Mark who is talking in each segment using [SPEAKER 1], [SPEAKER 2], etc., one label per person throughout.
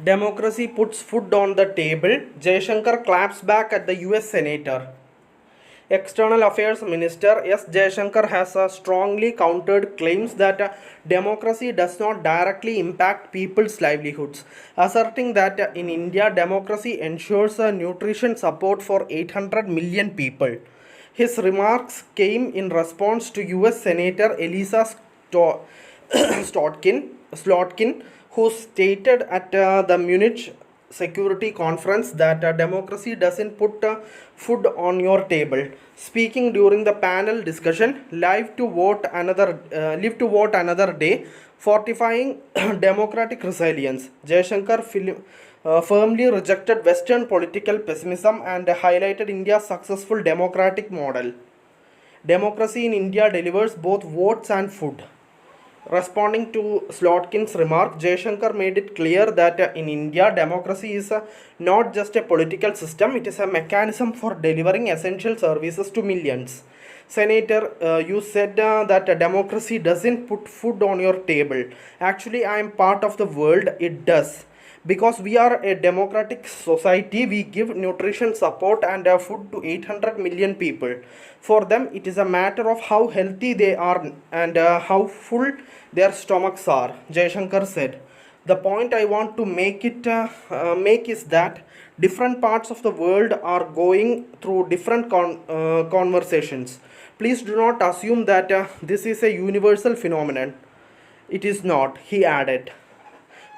[SPEAKER 1] Democracy puts food on the table. Jaishankar claps back at the US Senator. External Affairs Minister S. Jaishankar has strongly countered claims that democracy does not directly impact people's livelihoods, asserting that in India, democracy ensures nutrition support for 800 million people. His remarks came in response to US Senator Elisa Slotkin, who stated at the Munich Security Conference that democracy doesn't put food on your table. Speaking during the panel discussion, Live to Vote Another Day, Fortifying Democratic Resilience, Jaishankar firmly rejected Western political pessimism and highlighted India's successful democratic model. Democracy in India delivers both votes and food. Responding to Slotkin's remark, Jaishankar made it clear that in India, democracy is not just a political system, it is a mechanism for delivering essential services to millions. Senator, you said that democracy doesn't put food on your table. Actually, I am part of the world, it does. Because we are a democratic society, we give nutrition support and food to 800 million people. For them, it is a matter of how healthy they are and how full their stomachs are, Jaishankar said. The point I want to make is that different parts of the world are going through different conversations. Please do not assume that this is a universal phenomenon. It is not, he added.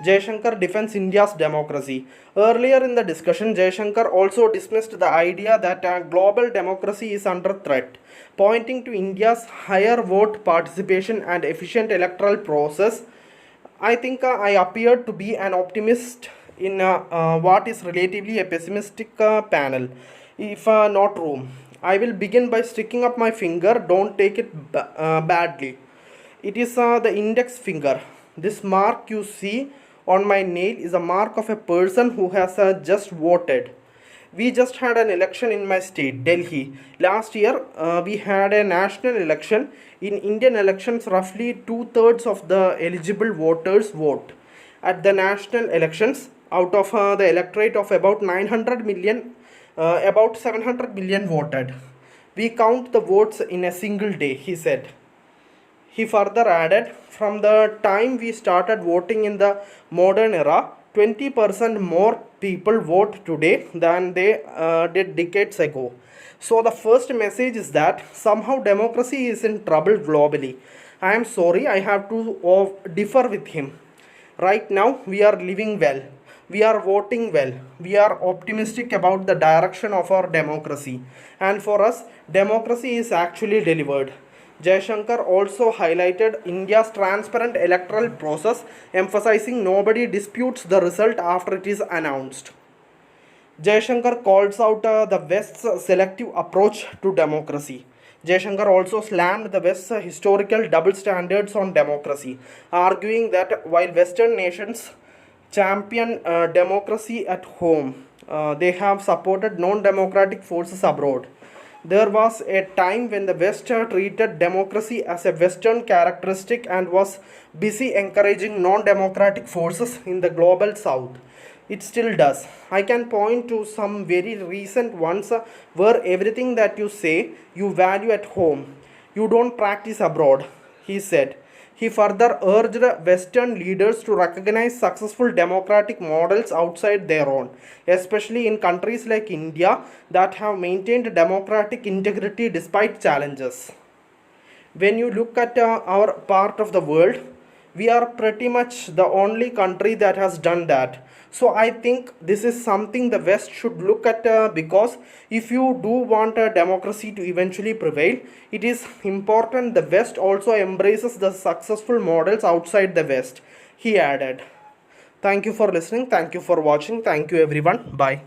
[SPEAKER 1] Jaishankar defends India's democracy. Earlier in the discussion, Jaishankar also dismissed the idea that global democracy is under threat, pointing to India's higher vote participation and efficient electoral process. I think I appeared to be an optimist in what is relatively a pessimistic panel, if not true. I will begin by sticking up my finger, don't take it badly. It is the index finger. This mark you see on my nail is a mark of a person who has just voted. We just had an election in my state, Delhi. Last year, we had a national election. In Indian elections, roughly 2/3 of the eligible voters vote. At the national elections, out of the electorate of about 900 million, about 700 million voted. We count the votes in a single day, he said. He further added, from the time we started voting in the modern era, 20% more people vote today than they did decades ago. So the first message is that somehow democracy is in trouble globally. I am sorry, I have to differ with him. Right now, we are living well. We are voting well. We are optimistic about the direction of our democracy. And for us, democracy is actually delivered. Jaishankar also highlighted India's transparent electoral process, emphasizing nobody disputes the result after it is announced. Jaishankar calls out the West's selective approach to democracy. Jaishankar also slammed the West's historical double standards on democracy, arguing that while Western nations champion democracy at home, they have supported non-democratic forces abroad. There was a time when the West treated democracy as a Western characteristic and was busy encouraging non-democratic forces in the global South. It still does. I can point to some very recent ones where everything that you say you value at home, you don't practice abroad, he said. He further urged Western leaders to recognize successful democratic models outside their own, especially in countries like India that have maintained democratic integrity despite challenges. When you look at our part of the world, we are pretty much the only country that has done that. So I think this is something the West should look at because if you do want a democracy to eventually prevail, it is important the West also embraces the successful models outside the West, he added. Thank you for listening. Thank you for watching. Thank you everyone. Bye.